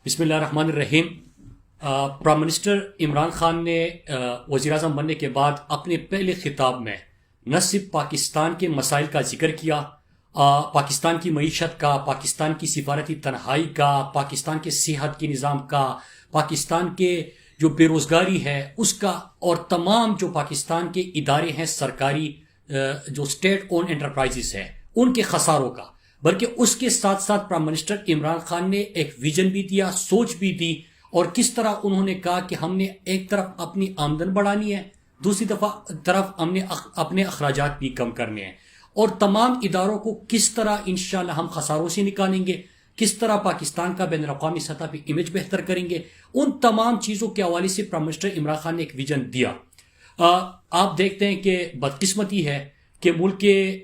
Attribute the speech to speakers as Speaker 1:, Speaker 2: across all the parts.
Speaker 1: بسم اللہ الرحمن الرحیم۔ پرائم منسٹر عمران خان نے وزیر اعظم بننے کے بعد اپنے پہلے خطاب میں نہ صرف پاکستان کے مسائل کا ذکر کیا، پاکستان کی معیشت کا، پاکستان کی سفارتی تنہائی کا، پاکستان کے صحت کے نظام کا، پاکستان کے جو بے روزگاری ہے اس کا، اور تمام جو پاکستان کے ادارے ہیں سرکاری، جو اسٹیٹ اون انٹرپرائزز ہیں ان کے خساروں کا، بلکہ اس کے ساتھ ساتھ پرائم منسٹر عمران خان نے ایک ویژن بھی دیا، سوچ بھی دی، اور کس طرح انہوں نے کہا کہ ہم نے ایک طرف اپنی آمدن بڑھانی ہے، دوسری طرف ہم نے اپنے اخراجات بھی کم کرنے ہیں، اور تمام اداروں کو کس طرح انشاءاللہ ہم خساروں سے نکالیں گے، کس طرح پاکستان کا بین الاقوامی سطح پہ امیج بہتر کریں گے، ان تمام چیزوں کے حوالے سے پرائم منسٹر عمران خان نے ایک ویژن دیا۔ آپ دیکھتے ہیں کہ بدقسمتی ہے کہ ملک کے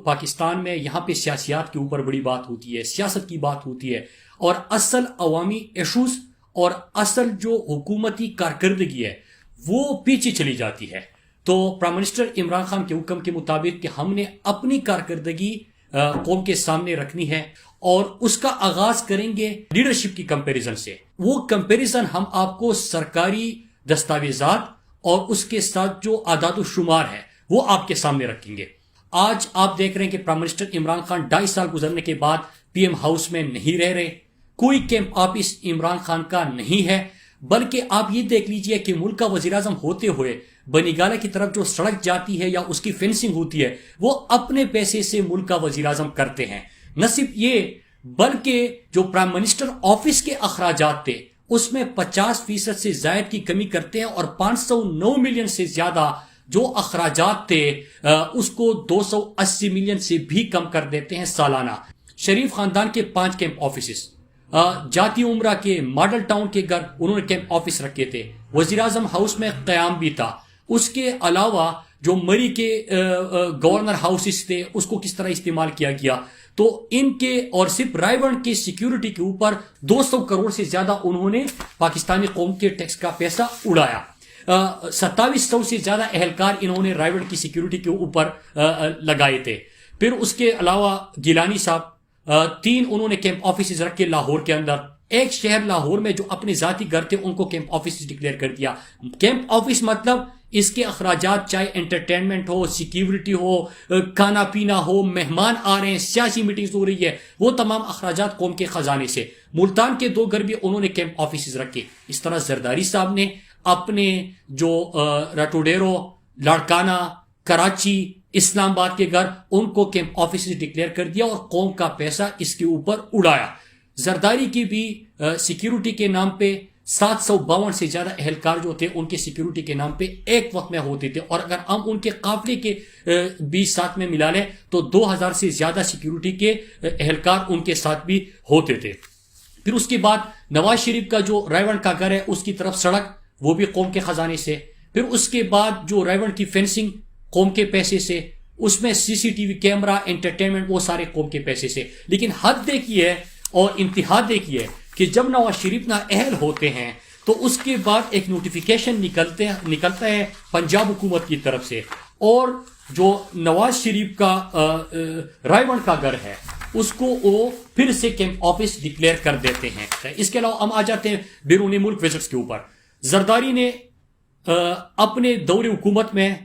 Speaker 1: پاکستان میں یہاں پہ سیاسیات کے اوپر بڑی بات ہوتی ہے، سیاست کی بات ہوتی ہے، اور اصل عوامی ایشوز اور اصل جو حکومتی کارکردگی ہے وہ پیچھے چلی جاتی ہے۔ تو پرائم منسٹر عمران خان کے حکم کے مطابق کہ ہم نے اپنی کارکردگی قوم کے سامنے رکھنی ہے، اور اس کا آغاز کریں گے لیڈرشپ کی کمپیریزن سے۔ وہ کمپیریزن ہم آپ کو سرکاری دستاویزات اور اس کے ساتھ جو اعداد و شمار ہے وہ آپ کے سامنے رکھیں گے۔ آج آپ دیکھ رہے ہیں کہ پرائم منسٹر عمران خان 2.5 سال گزرنے کے بعد پی ایم ہاؤس میں نہیں رہ رہے، کوئی کیمپ آفس عمران خان کا نہیں ہے، بلکہ آپ یہ دیکھ لیجئے کہ ملک کا وزیر اعظم ہوتے ہوئے بنی گالہ کی طرف جو سڑک جاتی ہے یا اس کی فینسنگ ہوتی ہے وہ اپنے پیسے سے ملک کا وزیر اعظم کرتے ہیں۔ نہ صرف یہ، بلکہ جو پرائم منسٹر آفس کے اخراجات تھے اس میں 50% سے زائد کی کمی کرتے ہیں، اور 509 ملین سے زیادہ جو اخراجات تھے اس کو 280 ملین سے بھی کم کر دیتے ہیں سالانہ۔ شریف خاندان کے 5 کیمپ آفیسز، جاتی عمرہ کے، ماڈل ٹاؤن کے گھر انہوں نے کیمپ آفس رکھے تھے، وزیر اعظم ہاؤس میں قیام بھی تھا۔ اس کے علاوہ جو مری کے گورنر ہاؤسز تھے اس کو کس طرح استعمال کیا گیا، تو ان کے اور صرف رائے ون کی سیکیورٹی کے اوپر 200 کروڑ سے زیادہ انہوں نے پاکستانی قوم کے ٹیکس کا پیسہ اڑایا۔ 2700 سے زیادہ اہلکار انہوں نے رائے ون کی سیکیورٹی کے اوپر لگائے تھے۔ پھر اس کے علاوہ گیلانی صاحب 3 انہوں نے کیمپ آفیسز رکھ کے لاہور کے اندر، ایک شہر لاہور میں جو اپنے ذاتی گھر تھے ان کو کیمپ آفیسز ڈکلیئر کر دیا۔ کیمپ آفس مطلب اس کے اخراجات چاہے انٹرٹینمنٹ ہو، سیکیورٹی ہو، کھانا پینا ہو، مہمان آ رہے ہیں، سیاسی میٹنگز ہو رہی ہے، وہ تمام اخراجات قوم کے خزانے سے۔ ملتان کے 2 گھر بھی انہوں نے کیمپ آفیسز رکھے۔ اس طرح زرداری صاحب نے اپنے جو راٹوڈیرو، لاڑکانہ، کراچی، اسلام آباد کے گھر ان کو کیمپ آفیسز ڈکلیئر کر دیا اور قوم کا پیسہ اس کے اوپر اڑایا۔ زرداری کی بھی سیکیورٹی کے نام پہ 752 سے زیادہ اہلکار جو تھے ان کے سیکیورٹی کے نام پہ ایک وقت میں ہوتے تھے، اور اگر ہم ان کے قافلے کے بھی ساتھ میں ملا لیں تو 2000 سے زیادہ سیکیورٹی کے اہلکار ان کے ساتھ بھی ہوتے تھے۔ پھر اس کے بعد نواز شریف کا جو رائے ون کا گھر ہے اس کی طرف سڑک، وہ بھی قوم کے خزانے سے۔ پھر اس کے بعد جو رائے ون کی فینسنگ قوم کے پیسے سے، اس میں CCTV کیمرہ، انٹرٹینمنٹ، وہ سارے قوم کے پیسے سے۔ لیکن حد دیکھیے اور انتہا دیکھیے کہ جب نواز شریف نااہل ہوتے ہیں تو اس کے بعد ایک نوٹیفیکیشن نکلتا ہے پنجاب حکومت کی طرف سے، اور جو نواز شریف کا رائے ون کا گھر ہے اس کو وہ پھر سے کیمپ آفس ڈکلیئر کر دیتے ہیں۔ اس کے علاوہ ہم آ جاتے ہیں بیرونی ملک وزٹس کے اوپر۔ زرداری نے اپنے دور حکومت میں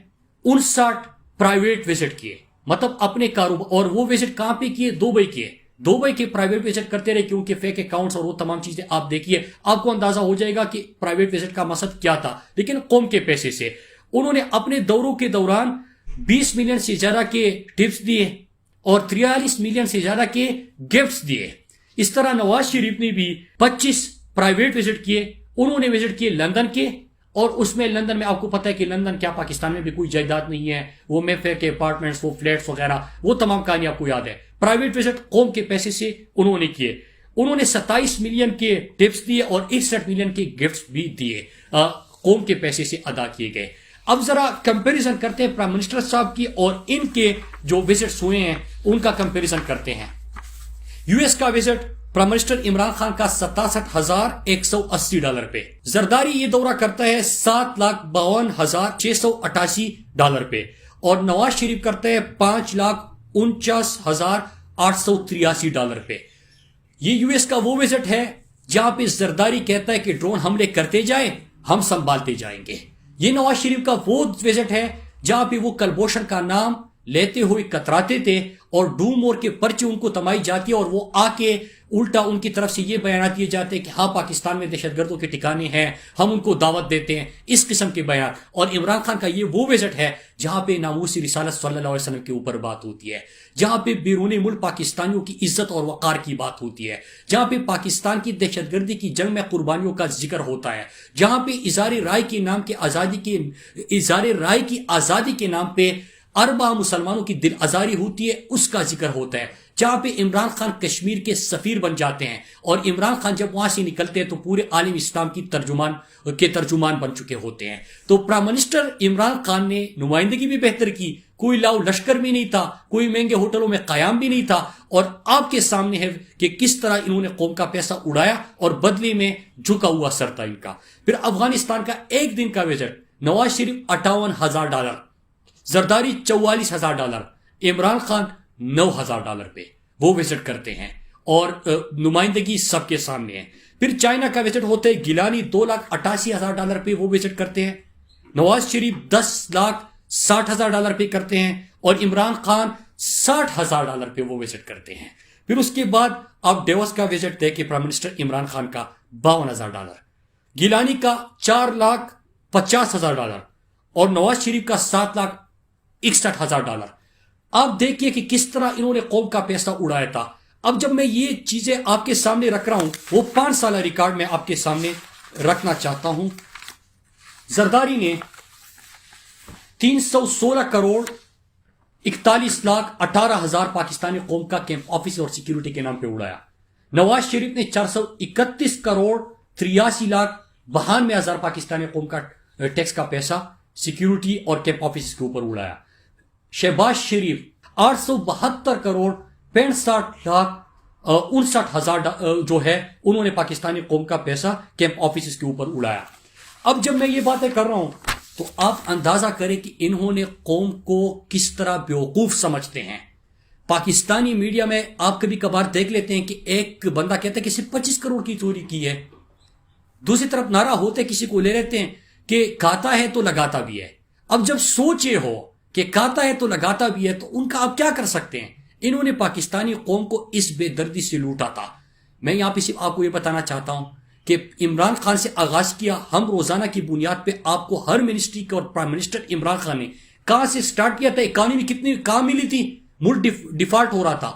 Speaker 1: 59 پرائیویٹ وزٹ کیے، مطلب اپنے کاروبار، اور وہ وزٹ کہاں پہ کیے؟ دبئی کیے۔ دبئی کے پرائیویٹ وزٹ کرتے رہے کیونکہ فیک اکاؤنٹس اور وہ تمام چیزیں آپ دیکھیے، آپ کو اندازہ ہو جائے گا کہ پرائیویٹ وزٹ کا مقصد کیا تھا، لیکن قوم کے پیسے سے۔ انہوں نے اپنے دوروں کے دوران 20 ملین سے زیادہ کے ٹپس دیے اور 43 ملین سے زیادہ کے گفٹس دیے۔ اس طرح نواز شریف نے بھی 25 پرائیویٹ وزٹ کیے۔ انہوں نے وزٹ کیے لندن کے، اور اس میں لندن میں آپ کو پتہ ہے کہ لندن کیا پاکستان میں بھی کوئی جائیداد نہیں ہے، وہ میفیر کے اپارٹمنٹس، وہ فلیٹس وغیرہ، وہ تمام کہانی آپ کو یاد ہے۔ پرائیویٹ وزٹ قوم کے پیسے سے انہوں نے کیے۔ انہوں نے 27 ملین کے ٹپس دیے اور 61 ملین کے گفٹس بھی دیے، قوم کے پیسے سے ادا کیے گئے۔ اب ذرا کمپیریزن کرتے ہیں پرائم منسٹر صاحب کی اور ان کے جو وزٹس ہوئے ہیں ان کا کمپیریزن کرتے ہیں۔ US کا visit prime minister Imran Khan کا $67,180 پہ۔ زرداری یہ دورہ کرتا ہے $7,52,688 پہ، اور نواز شریف کرتا ہے $5,49,883 پہ۔ یہ US کا وہ وزٹ ہے جہاں پہ زرداری کہتا ہے کہ ڈرون حملے کرتے جائیں ہم سنبھالتے جائیں گے. یہ نواز شریف کا وہ وزٹ ہے جہاں پہ وہ کلبھوشن کا نام لیتے ہوئے کتراتے تھے اور ڈوم اور کے پرچے ان کو تمائی جاتی ہے اور وہ آ کے الٹا ان کی طرف سے یہ بیانات دیے جاتے ہیں کہ ہاں پاکستان میں دہشت گردوں کے ٹھکانے ہیں, ہم ان کو دعوت دیتے ہیں, اس قسم کے بیان. اور عمران خان کا یہ وہ وزٹ ہے جہاں پہ ناموس رسالت صلی اللہ علیہ وسلم کے اوپر بات ہوتی ہے, جہاں پہ بیرون ملک پاکستانیوں کی عزت اور وقار کی بات ہوتی ہے, جہاں پہ پاکستان کی دہشت گردی کی جنگ میں قربانیوں کا ذکر ہوتا ہے, جہاں پہ اظہار رائے کے نام کے آزادی کے نام پہ اربع مسلمانوں کی دل آزاری ہوتی ہے, اس کا ذکر ہوتا ہے, جہاں پہ عمران خان کشمیر کے سفیر بن جاتے ہیں اور عمران خان جب وہاں سے نکلتے ہیں تو پورے عالم اسلام کی ترجمان بن چکے ہوتے ہیں. تو پرائم منسٹر عمران خان نے نمائندگی بھی بہتر کی, کوئی لاؤ لشکر بھی نہیں تھا, کوئی مہنگے ہوٹلوں میں قیام بھی نہیں تھا, اور آپ کے سامنے ہے کہ کس طرح انہوں نے قوم کا پیسہ اڑایا اور بدلے میں جھکا ہوا سر تھا ان کا. پھر افغانستان کا ایک دن کا وزٹ, نواز شریف $58,000, زرداری $44,000, عمران خان $9,000 پہ وہ وزٹ کرتے ہیں اور نمائندگی سب کے سامنے ہے. پھر چائنا کا وزٹ ہوتا ہے, گیلانی $2,88,000 پہ وہ وزٹ کرتے ہیں, نواز شریف $10,60,000 پہ کرتے ہیں اور عمران خان $60,000 پہ وہ وزٹ کرتے ہیں. پھر اس کے بعد آپ ڈیوس کا وزٹ دیکھیں, پرائم منسٹر عمران خان کا $52,000, گیلانی کا $4,50,000 اور نواز شریف کا $7,61,000. آپ دیکھیے کہ کس طرح انہوں نے قوم کا پیسہ اڑایا تھا. اب جب میں یہ چیزیں آپ کے سامنے رکھ رہا ہوں, وہ 5 سالہ ریکارڈ میں آپ کے سامنے رکھنا چاہتا ہوں. زرداری نے 316 کروڑ 41,18,000 پاکستانی قوم کا کیمپ آفس اور سیکیورٹی کے نام پہ اڑایا. نواز شریف نے 431 کروڑ 83,92,000 پاکستانی قوم کا ٹیکس کا پیسہ سیکیورٹی اور کیمپ آفس کے اوپر اڑایا. شہباز شریف 872 کروڑ 65,59,000 جو ہے انہوں نے پاکستانی قوم کا پیسہ کیمپ آفیسز کے اوپر اڑایا. اب جب میں یہ باتیں کر رہا ہوں تو آپ اندازہ کریں کہ انہوں نے قوم کو کس طرح بیوقوف سمجھتے ہیں. پاکستانی میڈیا میں آپ کبھی کبھار دیکھ لیتے ہیں کہ ایک بندہ کہتا ہے کہ صرف 25 کروڑ کی چوری کی ہے, دوسری طرف نعرہ ہوتے کسی کو لے لیتے ہیں کہ کھاتا ہے تو لگاتا بھی ہے. اب جب سوچے ہو کہ کھاتا ہے تو لگاتا بھی ہے تو ان کا آپ کیا کر سکتے ہیں. انہوں نے پاکستانی قوم کو اس بے دردی سے لوٹا تھا. میں یہاں پہ صرف آپ کو یہ بتانا چاہتا ہوں کہ عمران خان سے آغاز کیا, ہم روزانہ کی بنیاد پہ آپ کو ہر منسٹری کا, اور پرائم منسٹر عمران خان نے کہاں سے سٹارٹ کیا تھا, اکانومی کتنی کہاں ملی تھی, ملک ڈیفالٹ ہو رہا تھا,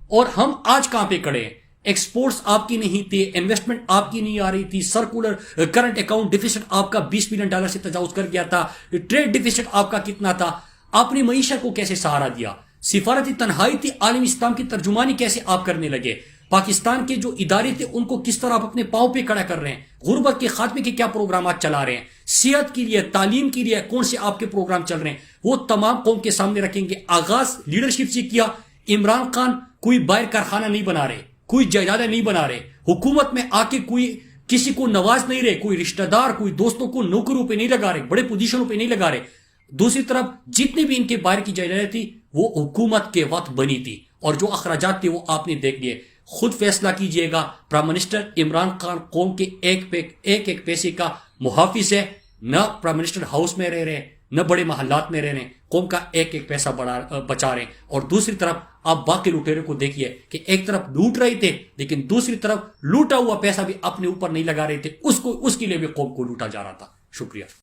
Speaker 1: اور ہم آج کہاں پہ کھڑے ہیں. ایکسپورٹس آپ کی نہیں تھے, انویسٹمنٹ آپ کی نہیں آ رہی تھی, سرکولر کرنٹ اکاؤنٹ ڈیفیسٹ آپ کا $20 بلین سے تجاوز کر گیا تھا, ٹریڈ ڈیفیسٹ آپ کا کتنا تھا, آپ نے معیشت کو کیسے سہارا دیا, سفارتی تنہائی تھی, عالم اسلام کی ترجمانی کیسے آپ کرنے لگے, پاکستان کے جو ادارے تھے ان کو کس طرح آپ اپنے پاؤں پہ کھڑا کر رہے ہیں, غربت کے خاتمے کے کیا پروگرامات چلا رہے ہیں, صحت کے لیے, تعلیم کے لیے کون سے آپ کے پروگرام چل رہے ہیں, وہ تمام قوم کے سامنے رکھیں گے. آغاز لیڈرشپ سے کیا. عمران خان کوئی باہر کارخانہ نہیں بنا رہے, کوئی جائیدادیں نہیں بنا رہے, حکومت میں آ کے کوئی کسی کو نواز نہیں رہے, کوئی رشتہ دار, کوئی دوستوں کو نوکریوں پہ نہیں لگا رہے, بڑے پوزیشنوں پہ نہیں لگا رہے. دوسری طرف جتنی بھی ان کے باہر کی جائیدادیں تھی وہ حکومت کے وقت بنی تھی, اور جو اخراجات تھے وہ آپ نے دیکھ لیے. خود فیصلہ کیجئے گا. پرائم منسٹر عمران خان قوم کے ایک پیسے کا محافظ ہے, نہ پرائم منسٹر ہاؤس میں رہ رہے, نہ بڑے محلات میں رہ رہے, قوم کا ایک پیسہ بچا رہے ہیں. اور دوسری طرف آپ باقی لٹیروں کو دیکھیے کہ ایک طرف لوٹ رہے تھے لیکن دوسری طرف لوٹا ہوا پیسہ بھی اپنے اوپر نہیں لگا رہے تھے, اس کے لیے بھی قوم کو لوٹا جا رہا تھا. شکریہ.